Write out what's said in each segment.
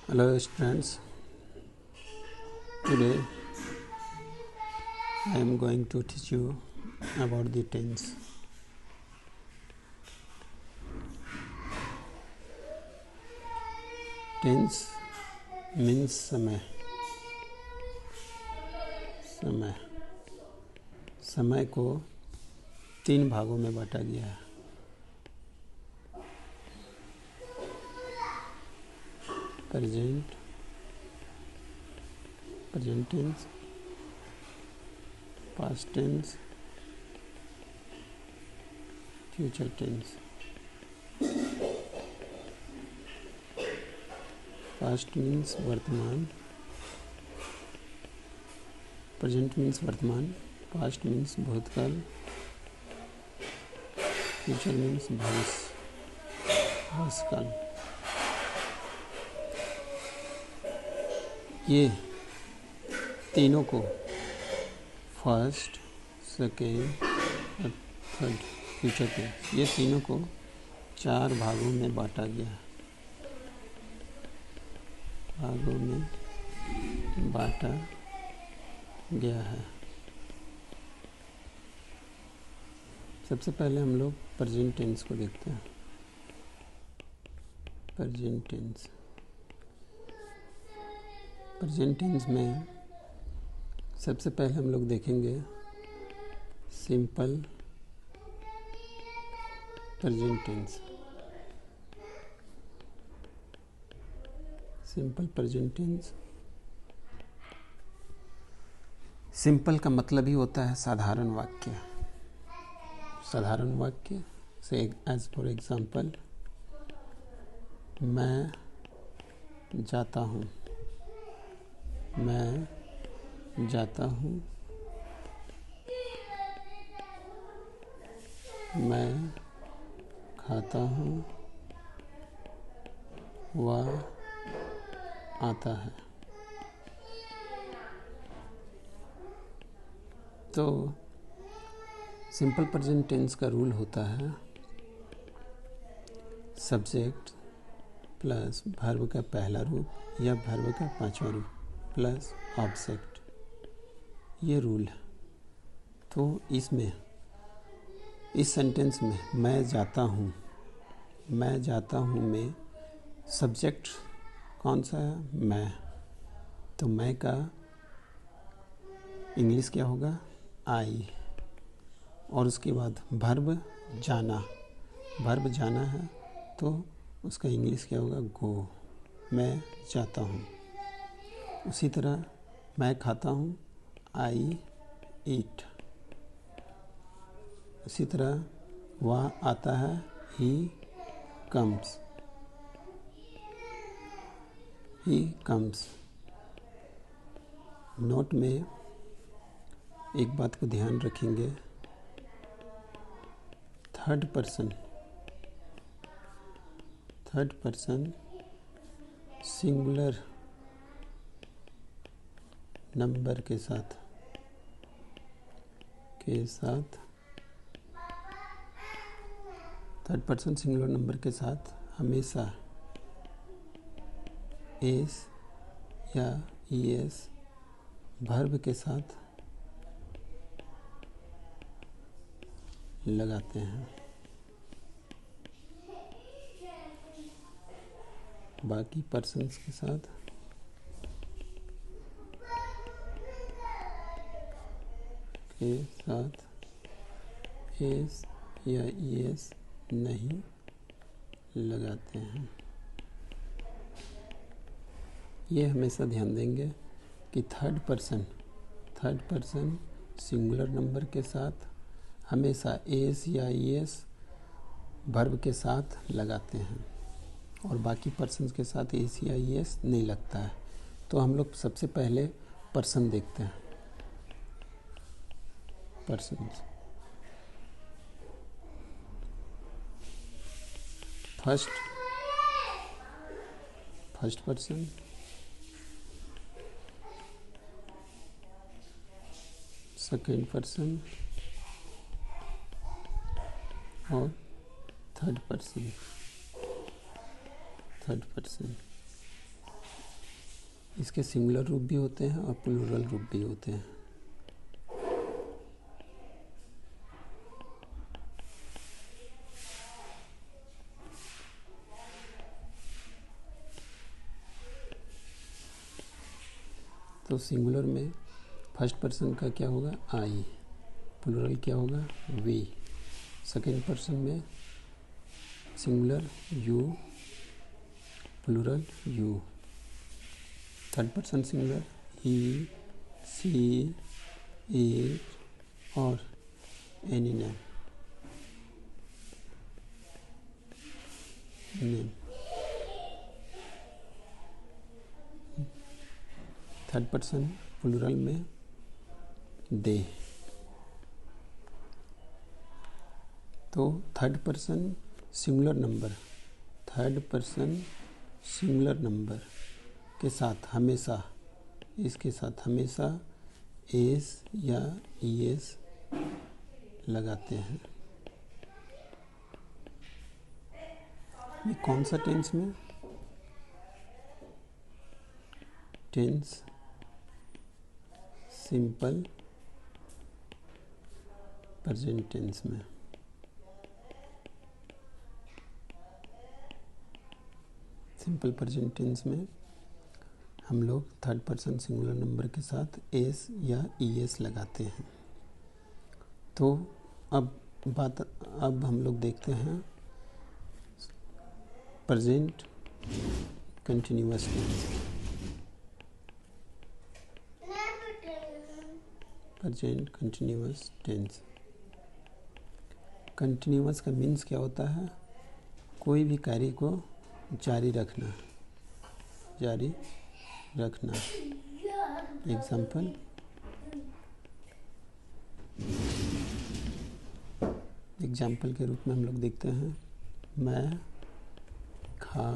Hello students, today I am going to teach you about the tense. Tense means समय. समय को 3 भागों में बांटा गया है. Present tense, past tense, future tense. Past means वर्तमान, प्रेजेंट मीन्स वर्तमान, पास्ट मीन्स भूतकाल, फ्यूचर मीन्स भविष्यकाल. ये तीनों को फर्स्ट, सेकेंड और थर्ड फ्यूचर टेंस, ये तीनों को 4 भागों में बांटा गया है. सबसे पहले हम लोग प्रेजेंट टेंस को देखते हैं. प्रेजेंट टेंस में सबसे पहले हम लोग देखेंगे सिंपल प्रेजेंट टेंस. सिंपल का मतलब ही होता है साधारण वाक्य. से एज फॉर एग्जाम्पल, मैं जाता हूँ, मैं खाता हूँ, वह आता है. तो सिंपल प्रेजेंट टेंस का रूल होता है सब्जेक्ट प्लस वर्ब का पहला रूप या वर्ब का 5वां रूप प्लस ऑब्जेक्ट. ये रूल है. तो इस सेंटेंस में मैं जाता हूँ में सब्जेक्ट कौन सा है? मैं. तो मैं का इंग्लिश क्या होगा? आई. और उसके बाद वर्ब जाना है तो उसका इंग्लिश क्या होगा? गो. मैं जाता हूँ. उसी तरह मैं खाता हूँ, आई ईट. उसी तरह वह आता है, ही कम्स. नोट में एक बात को ध्यान रखेंगे, थर्ड पर्सन सिंगुलर नंबर के साथ थर्ड पर्सन सिंगुलर नंबर के साथ हमेशा एस या ईएस वर्ब के साथ लगाते हैं. बाकी पर्सन्स के साथ एस या ईएस नहीं लगाते हैं. ये हमेशा ध्यान देंगे कि थर्ड पर्सन सिंगुलर नंबर के साथ हमेशा एस या ईएस वर्ब के साथ लगाते हैं और बाकी पर्सन्स के साथ एस या ईएस नहीं लगता है. तो हम लोग सबसे पहले पर्सन देखते हैं. Persons first person, second person और थर्ड पर्सन. इसके सिंगुलर रूप भी होते हैं और प्लूरल रूप भी होते हैं। तो सिंगुलर में फर्स्ट पर्सन का क्या होगा, आई। प्लूरल क्या होगा, वी। सेकेंड पर्सन में singular you, plural you. Third person singular he, she, it और any name. Third person plural में दे। तो third person singular number, third person singular number के साथ हमेशा, इसके साथ हमेशा एस या ईएस लगाते हैं। ये कौन सा टेंस में, टेंस सिंपल प्रेजेंट टेंस में। सिंपल प्रेजेंट टेंस में हम लोग थर्ड पर्सन सिंगुलर नंबर के साथ एस या ईएस लगाते हैं। तो अब हम लोग देखते हैं present continuous tense. Present continuous tense. Continuous का मीन्स क्या होता है, कोई भी कार्य को जारी रखना, जारी रखना। एग्जाम्पल के रूप में हम लोग देखते हैं, मैं खा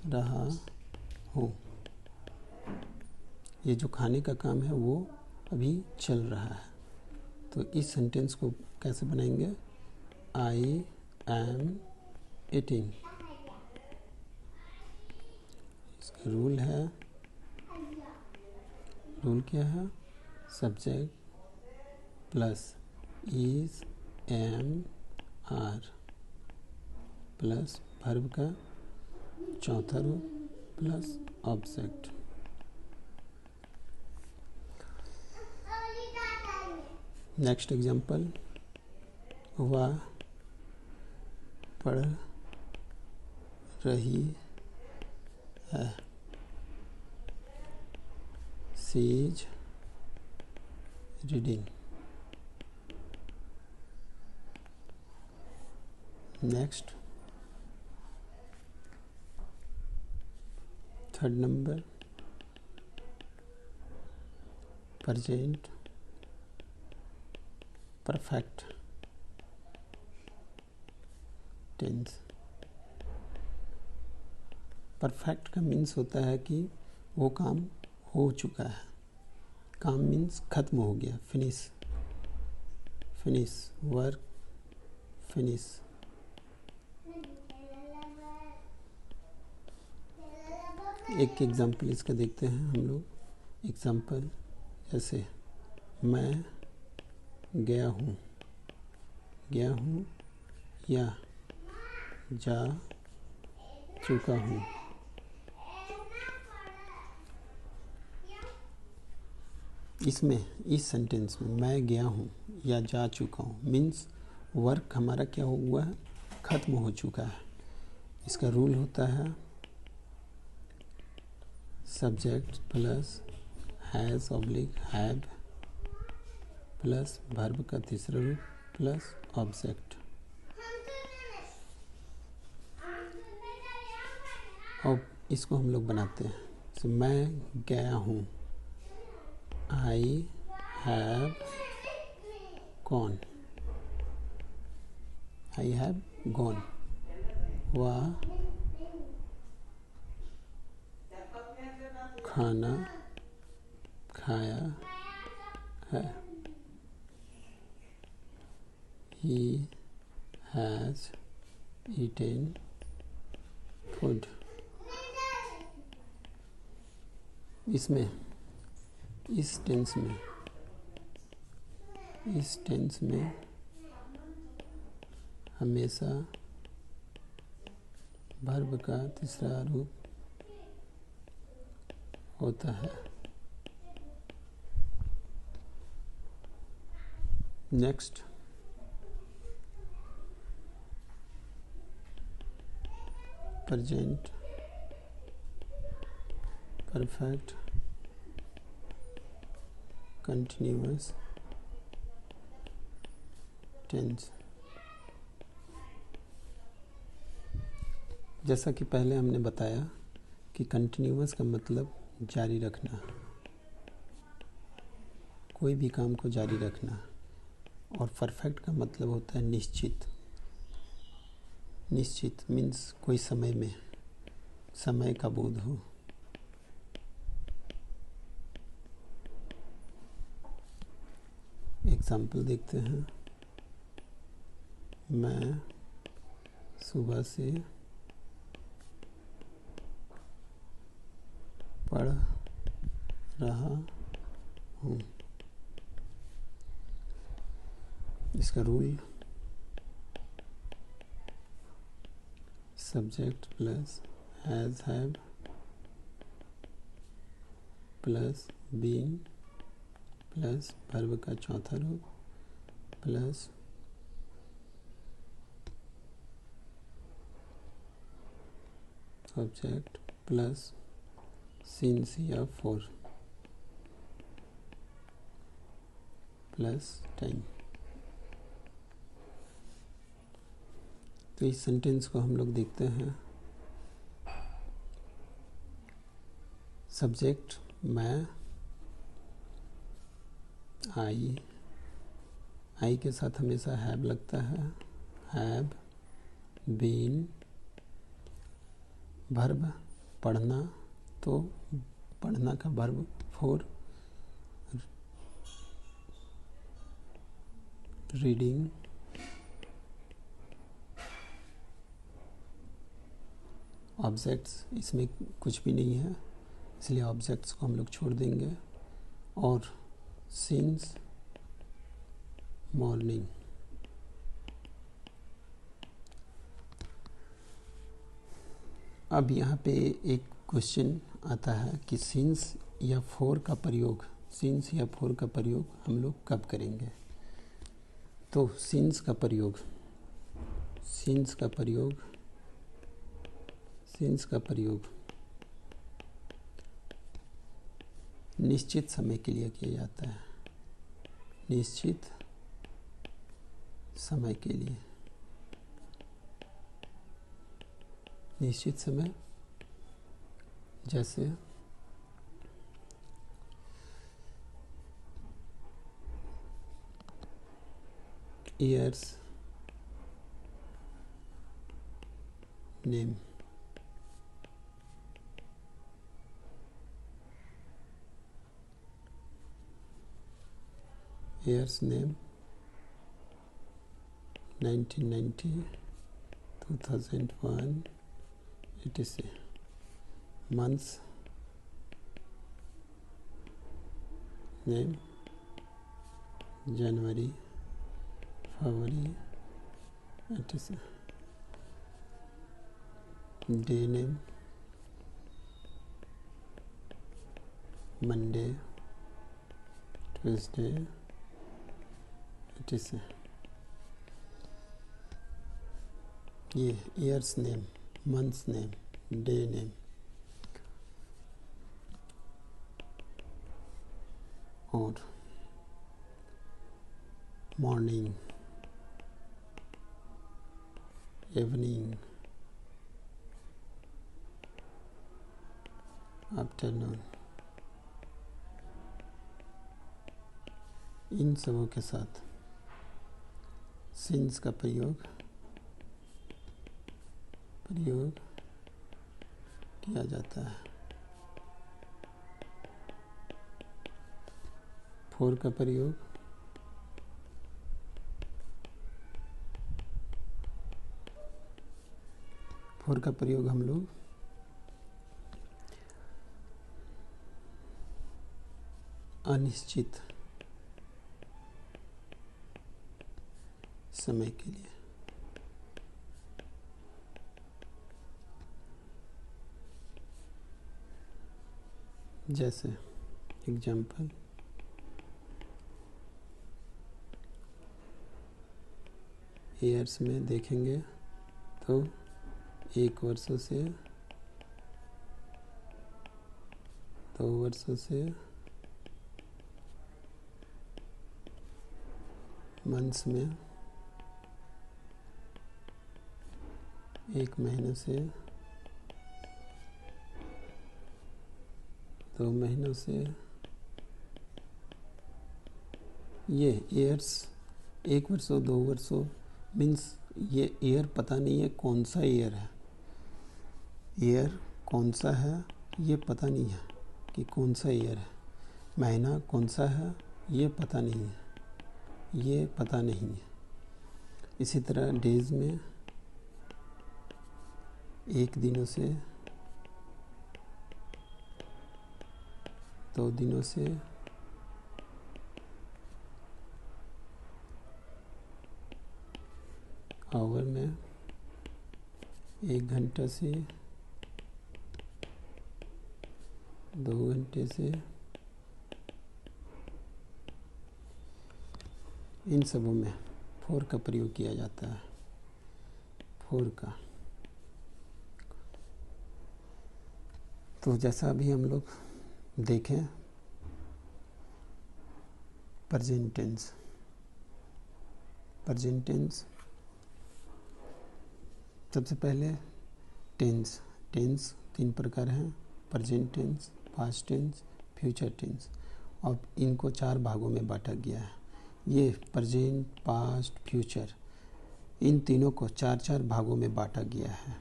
रहा हूँ। ये जो खाने का काम है वो अभी चल रहा है। तो इस सेंटेंस को कैसे बनाएंगे, आई एम ईटिंग। इसका रूल है, रूल क्या है, subject plus is am are plus verb का चौथा रूप प्लस ऑब्जेक्ट। नेक्स्ट एग्जाम्पल, वह पढ़ रही है, she is reading. Next third number, present perfect tense. Perfect का मीन्स होता है कि वो काम हो चुका है। काम मीन्स खत्म हो गया, फिनिश, फिनिश वर्क, फिनिश। एक एग्जाम्पल इसका देखते हैं हम लोग। एग्जाम्पल जैसे मैं गया हूँ, गया हूँ या जा चुका हूँ। इसमें, इस सेंटेंस में मैं गया हूँ या जा चुका हूँ मीन्स वर्क हमारा क्या हुआ है, खत्म हो चुका है। इसका रूल होता है subject plus has oblique have plus verb का तीसरा रूप प्लस ऑब्जेक्ट। और इसको हम लोग बनाते हैं। तो मैं गया हूँ, I have gone, I have gone. वह खाना खाया है, he has eaten food। इसमें इस टेंस में हमेशा वर्ब का तीसरा रूप होता है। Next, present perfect continuous tense. जैसा कि पहले हमने बताया कि कंटिन्यूअस का मतलब जारी रखना, कोई भी काम को जारी रखना, और परफेक्ट का मतलब होता है निश्चित। निश्चित मीन्स कोई समय में समय का बोध हो। एग्जाम्पल देखते हैं। मैं सुबह से पढ़ रहा हूँ। इसका rule subject plus has have plus been plus verb का चौथा रूप प्लस सब्जेक्ट प्लस सिंस या फॉर प्लस टाइम। तो इस सेंटेंस को हम लोग देखते हैं। सब्जेक्ट मैं, आई के साथ हमेशा हैव लगता है। हैव बीन, वर्ब पढ़ना, तो पढ़ना का वर्ब फॉर, रीडिंग, ऑब्जेक्ट्स इसमें कुछ भी नहीं है इसलिए ऑब्जेक्ट्स को हम लोग छोड़ देंगे, और सिंस मॉर्निंग। अब यहाँ पे एक क्वेश्चन आता है कि सिंस या फॉर का प्रयोग हम लोग कब करेंगे। तो सिंस का प्रयोग निश्चित समय के लिए किया जाता है। निश्चित समय के लिए, निश्चित समय जैसे years name, years name 1990 2001 etc. months name January February etc. day name Monday Tuesday etc. ये years name, months name, day name और मॉर्निंग, इवनिंग, आफ्टरनून, इन सबों के साथ सिंस का प्रयोग किया जाता है। फॉर का प्रयोग हम लोग अनिश्चित समय के लिए। जैसे एग्जाम्पल, ईयर्स में देखेंगे तो 1 वर्षों से 2 वर्षों से, मंथ्स में 1 महीने से, 2 महीनों से, ये ईयर्स 1 वर्षों 2 वर्षों मीन्स ये ईयर पता नहीं है कौन सा ईयर है, ईयर कौन सा है ये पता नहीं है कि कौन सा ईयर है, महीना कौन सा है ये पता नहीं है, ये पता नहीं है। इसी तरह डेज में 1 दिनों से, 2 दिनों से, आवर में 1 घंटा से, 2 घंटे से, इन सबों में फोर का प्रयोग किया जाता है। फोर का तो जैसा अभी हम लोग देखें प्रेजेंट टेंस, प्रेजेंट टेंस सबसे पहले टेंस, टेंस 3 प्रकार हैं, present tense, past tense, future tense, और इनको 4 भागों में बांटा गया है। ये प्रेजेंट, पास्ट, फ्यूचर इन तीनों को 4-4 भागों में बांटा गया है।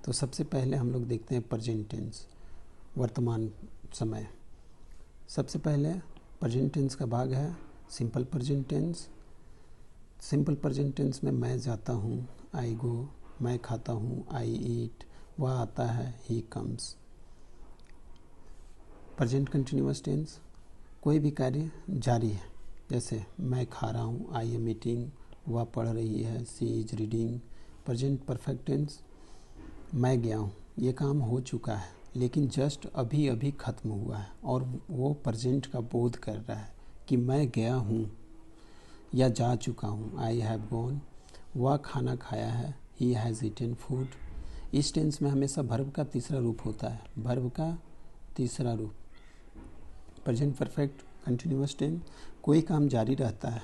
तो सबसे पहले हम लोग देखते हैं प्रेजेंट टेंस, वर्तमान समय। सबसे पहले प्रेजेंट टेंस का भाग है simple present tense. Simple present tense में मैं जाता हूँ, आई गो, मैं खाता हूँ, आई ईट, वह आता है, he comes. Present continuous tense, कोई भी कार्य जारी है, जैसे मैं खा रहा हूँ, आई एम ईटिंग, वह पढ़ रही है, she is reading. Present perfect tense, मैं गया हूँ, ये काम हो चुका है लेकिन जस्ट अभी अभी ख़त्म हुआ है और वो प्रेजेंट का बोध कर रहा है कि मैं गया हूँ या जा चुका हूँ, आई हैव गॉन। वह खाना खाया है, ही हैज़ ईटन फूड। इस टेंस में हमेशा वर्ब का तीसरा रूप होता है, वर्ब का तीसरा रूप। प्रेजेंट परफेक्ट कंटिन्यूअस टेंस, कोई काम जारी रहता है,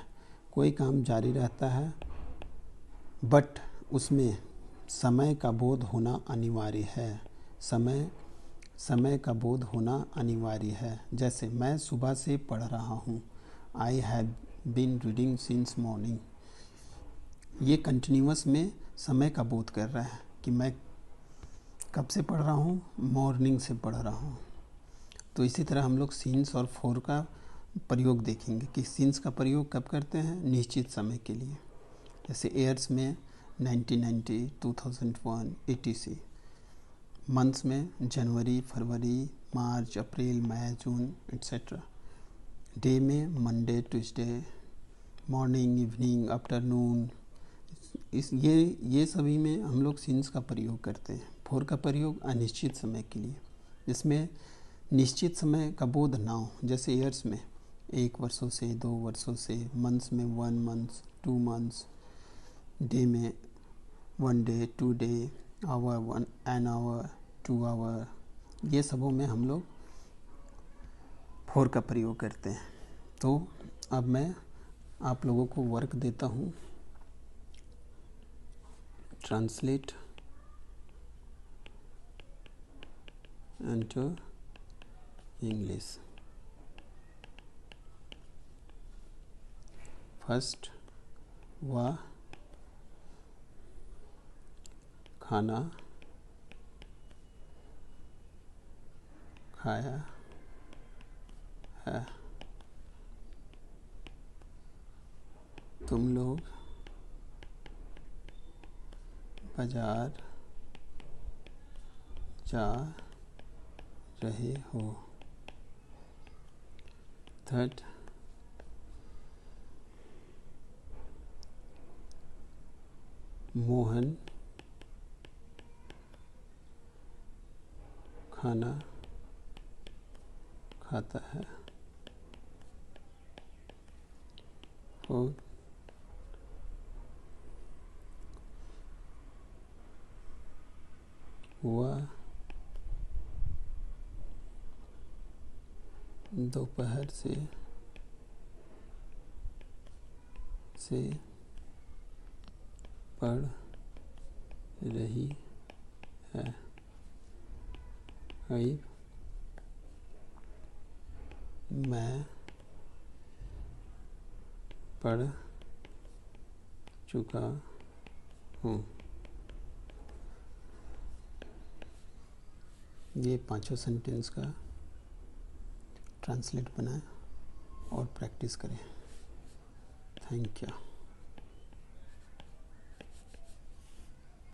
कोई काम जारी रहता है बट उसमें समय का बोध होना अनिवार्य है, समय का बोध होना अनिवार्य है। जैसे मैं सुबह से पढ़ रहा हूँ, I have been reading since morning. ये कंटिन्यूअस में समय का बोध कर रहा है कि मैं कब से पढ़ रहा हूँ, मॉर्निंग से पढ़ रहा हूँ। तो इसी तरह हम लोग सिंस और फॉर का प्रयोग देखेंगे कि सिंस का प्रयोग कब करते हैं, निश्चित समय के लिए। जैसे ईयर्स में 1990, 2001 etc। मंथ्स में जनवरी, फरवरी, मार्च, अप्रैल, मई, जून etc। डे में Monday, Tuesday, morning, evening, afternoon. ये सभी में हम लोग सिंस का प्रयोग करते हैं। फॉर का प्रयोग अनिश्चित समय के लिए, जिसमें निश्चित समय का बोध ना हो। जैसे ईयर्स में 1 वर्षों से, 2 वर्षों से, मंथ्स में 1 मंथ्स, 2 मंथ्स, डे में 1 day, 2 day, hour 1 hour, 2 hour, ये सबों में हम लोग फॉर का प्रयोग करते हैं। तो अब मैं आप लोगों को वर्क देता हूँ, ट्रांसलेट into English। फर्स्ट, वह खाना खाया है, तुम लोग बाजार जा रहे हो। थर्ड, मोहन खाना खाता है। फोर्थ, वह दोपहर से पढ़ रही है। फाइव, मैं पढ़ चुका हूँ। ये पांचों सेंटेंस का ट्रांसलेट बनाएं और प्रैक्टिस करें। Thank you.